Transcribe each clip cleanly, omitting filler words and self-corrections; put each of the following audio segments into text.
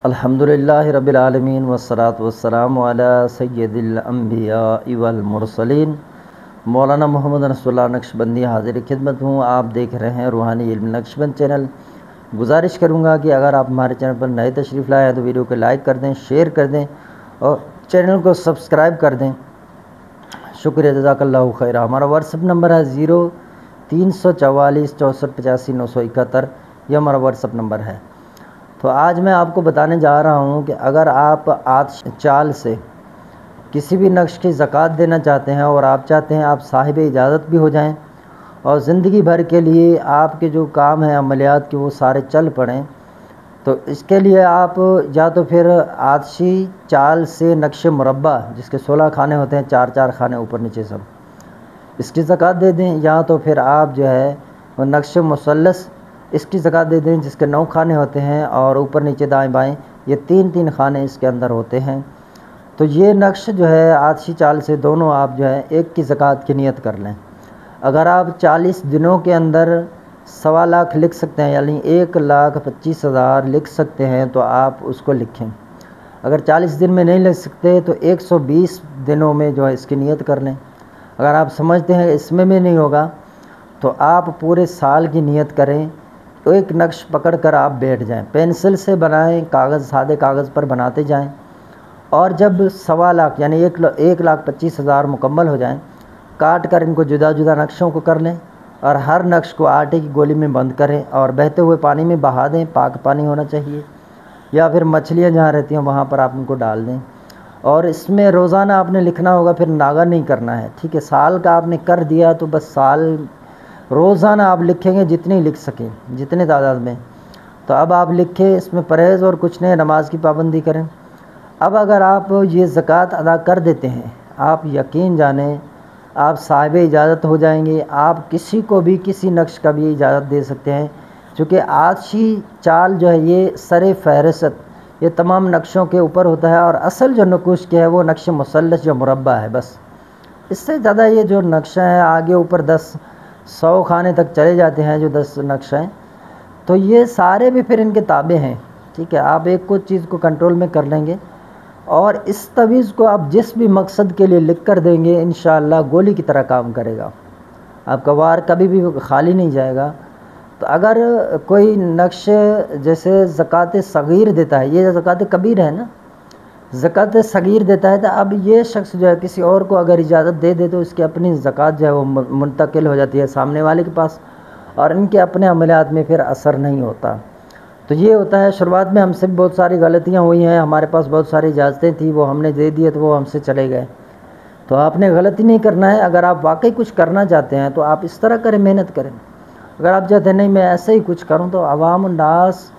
الحمدللہ رب العالمین والصلاة والسلام علی سید الانبیاء والمرسلین۔ مولانا محمد رسول اللہ نقشبندی حاضر خدمت ہوں۔ آپ دیکھ رہے ہیں روحانی علم نقشبند چینل۔ گزارش کروں گا کہ اگر آپ ہمارے چینل پر نئے تشریف لائے ہیں تو ویڈیو کو لائک کر دیں، شیئر کر دیں اور چینل کو سبسکرائب کر دیں۔ شکریہ، جزاک اللہ خیر۔ ہمارا واٹسپ نمبر ہے 0344 64 85 971، یہ ہمارا واٹسپ نمبر ہے۔ تو آج میں آپ کو بتانے جا رہا ہوں کہ اگر آپ آج چال سے کسی بھی نقش کی زکوٰۃ دینا چاہتے ہیں اور آپ چاہتے ہیں آپ صاحب اجازت بھی ہو جائیں اور زندگی بھر کے لیے آپ کے جو کام ہیں عملیات کے وہ سارے چل پڑیں، تو اس کے لیے آپ یا تو پھر آتشی چال سے نقش مربع جس کے 16 خانے ہوتے ہیں، 4 خانے اوپر نیچے سب، اس کی زکوٰۃ دے دیں، یا تو پھر آپ جو ہے وہ نقش مثلث اس کی زکوٰۃ دے دیں جس کے 9 خانے ہوتے ہیں اور اوپر نیچے دائیں بائیں یہ 3 خانے اس کے اندر ہوتے ہیں۔ تو یہ نقش جو ہے آتشی چال سے دونوں آپ جو ہے ایک کی زکوٰۃ کی نیت کر لیں۔ اگر آپ 40 دنوں کے اندر 1.25 لاکھ لکھ سکتے ہیں، یعنی 1,25,000 لکھ سکتے ہیں تو آپ اس کو لکھیں۔ اگر 40 دن میں نہیں لکھ سکتے تو 120 دنوں میں جو ہے اس کی نیت کر لیں۔ اگر آپ سمجھتے ہیں اس میں بھی نہیں ہوگا تو آپ پورے سال کی نیت کریں، تو ایک نقش پکڑ کر آپ بیٹھ جائیں، پینسل سے بنائیں، سادے کاغذ پر بناتے جائیں، اور جب 1.25 لاکھ یعنی 1,25,000 مکمل ہو جائیں، کاٹ کر ان کو جدا جدا نقشوں کو کر لیں اور ہر نقش کو آٹے کی گولی میں بند کریں اور بہتے ہوئے پانی میں بہا دیں، پاک پانی ہونا چاہیے، یا پھر مچھلیاں جہاں رہتی ہیں وہاں پر آپ ان کو ڈال دیں۔ اور اس میں روزانہ آپ نے لکھنا ہوگا، پھر ناغہ نہیں کرنا ہے، ٹھیک ہے؟ سال کا آپ نے کر دیا تو بس سال روزانہ آپ لکھیں گے جتنی لکھ سکیں، جتنے تعداد میں۔ تو اب آپ لکھیں، اس میں پرہیز اور کچھ نہیں، نماز کی پابندی کریں۔ اب اگر آپ یہ زکوٰۃ ادا کر دیتے ہیں، آپ یقین جانیں آپ صاحب اجازت ہو جائیں گے، آپ کسی کو بھی کسی نقش کا بھی اجازت دے سکتے ہیں، چونکہ آتشی چال جو ہے یہ سر فہرست یہ تمام نقشوں کے اوپر ہوتا ہے، اور اصل جو نقوش کے ہے وہ نقش مثلث جو مربع ہے، بس اس سے زیادہ یہ جو نقشہ ہیں آگے اوپر 100 خانے تک چلے جاتے ہیں، جو 10 نقش ہیں، تو یہ سارے بھی پھر ان کے تابع ہیں، ٹھیک ہے؟ آپ ایک کو چیز کو کنٹرول میں کر لیں گے اور اس تویز کو آپ جس بھی مقصد کے لیے لکھ کر دیں گے انشاءاللہ گولی کی طرح کام کرے گا، آپ کا وار کبھی بھی خالی نہیں جائے گا۔ تو اگر کوئی نقش جیسے زکوٰۃ صغیر دیتا ہے، یہ زکوٰۃ کبیر ہے نا، زکوٰۃ صغیر دیتا ہے، تو اب یہ شخص جو ہے کسی اور کو اگر اجازت دے دے تو اس کی اپنی زکوٰۃ جو ہے وہ منتقل ہو جاتی ہے سامنے والے کے پاس، اور ان کے اپنے عملیات میں پھر اثر نہیں ہوتا۔ تو یہ ہوتا ہے، شروعات میں ہم سے بہت ساری غلطیاں ہوئی ہیں، ہمارے پاس بہت ساری اجازتیں تھیں، وہ ہم نے دے دیے تو وہ ہم سے چلے گئے۔ تو آپ نے غلطی نہیں کرنا ہے، اگر آپ واقعی کچھ کرنا چاہتے ہیں تو آپ اس طرح کریں، محنت کریں۔ اگر آپ چاہتے ہیں نہیں میں ایسے ہی کچھ کروں تو عوام الناس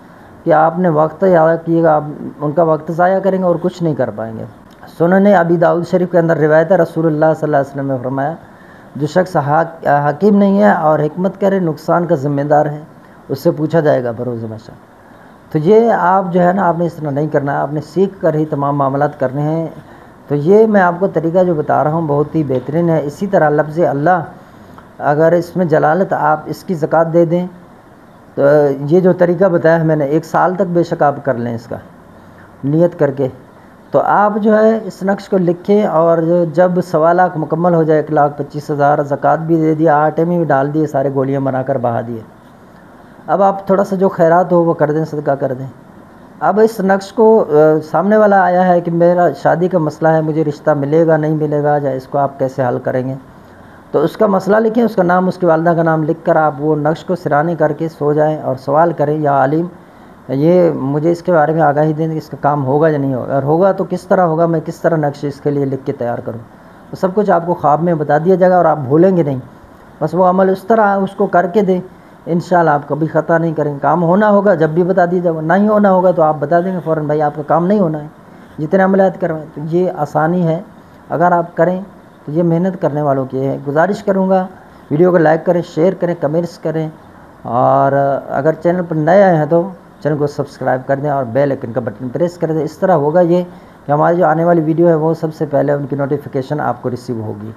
کہ آپ نے وقت ضائع کیے گا، آپ ان کا وقت ضائع کریں گے اور کچھ نہیں کر پائیں گے۔ سنن ابی داؤد شریف کے اندر روایت ہے، رسول اللہ صلی اللہ علیہ وسلم نے فرمایا جو شخص حکیم نہیں ہے اور حکمت کرے نقصان کا ذمہ دار ہے، اس سے پوچھا جائے گا بروز محشر۔ تو یہ آپ جو ہے نا، آپ نے اس طرح نہیں کرنا ہے، آپ نے سیکھ کر ہی تمام معاملات کرنے ہیں۔ تو یہ میں آپ کو طریقہ جو بتا رہا ہوں بہت ہی بہترین ہے۔ اسی طرح لفظ اللہ، اگر اس میں جلالت آپ اس کی زکوٰۃ دے دیں تو یہ جو طریقہ بتایا ہے میں نے، 1 سال تک بے شک آپ کر لیں اس کا نیت کر کے، تو آپ جو ہے اس نقش کو لکھیں اور جب 1.25 لاکھ مکمل ہو جائے، 1,25,000 زکوٰۃ بھی دے دیا، آٹے میں بھی ڈال دیے، سارے گولیاں بنا کر بہا دیے۔ اب آپ تھوڑا سا جو خیرات ہو وہ کر دیں، صدقہ کر دیں۔ اب اس نقش کو سامنے والا آیا ہے کہ میرا شادی کا مسئلہ ہے، مجھے رشتہ ملے گا نہیں ملے گا، یا اس کو آپ کیسے حل کریں گے، تو اس کا مسئلہ لکھیں، اس کا نام، اس کی والدہ کا نام لکھ کر آپ وہ نقش کو سرانے کر کے سو جائیں اور سوال کریں، یا عالم یہ مجھے اس کے بارے میں آگاہی دیں کہ اس کا کام ہوگا یا نہیں ہوگا، اور ہوگا تو کس طرح ہوگا، میں کس طرح نقش اس کے لیے لکھ کے تیار کروں، تو سب کچھ آپ کو خواب میں بتا دیا جائے گا اور آپ بھولیں گے نہیں۔ بس وہ عمل اس طرح اس کو کر کے دیں، انشاءاللہ آپ کبھی خطا نہیں کریں گے۔ کام ہونا ہوگا جب بھی بتا دیا جائے گا، نہیں ہونا ہوگا تو آپ بتا دیں گے فوراً، بھائی آپ کا کام نہیں ہونا ہے، جتنے عملیات کروائیں۔ تو یہ آسانی ہے، اگر آپ کریں تو یہ محنت کرنے والوں کی ہے۔ گزارش کروں گا ویڈیو کو لائک کریں، شیئر کریں، کمنٹس کریں، اور اگر چینل پر نئے آئے ہیں تو چینل کو سبسکرائب کر دیں اور بیل آئیکن کا بٹن پریس کر دیں۔ اس طرح ہوگا یہ کہ ہماری جو آنے والی ویڈیو ہے وہ سب سے پہلے ان کی نوٹیفیکیشن آپ کو ریسیو ہوگی۔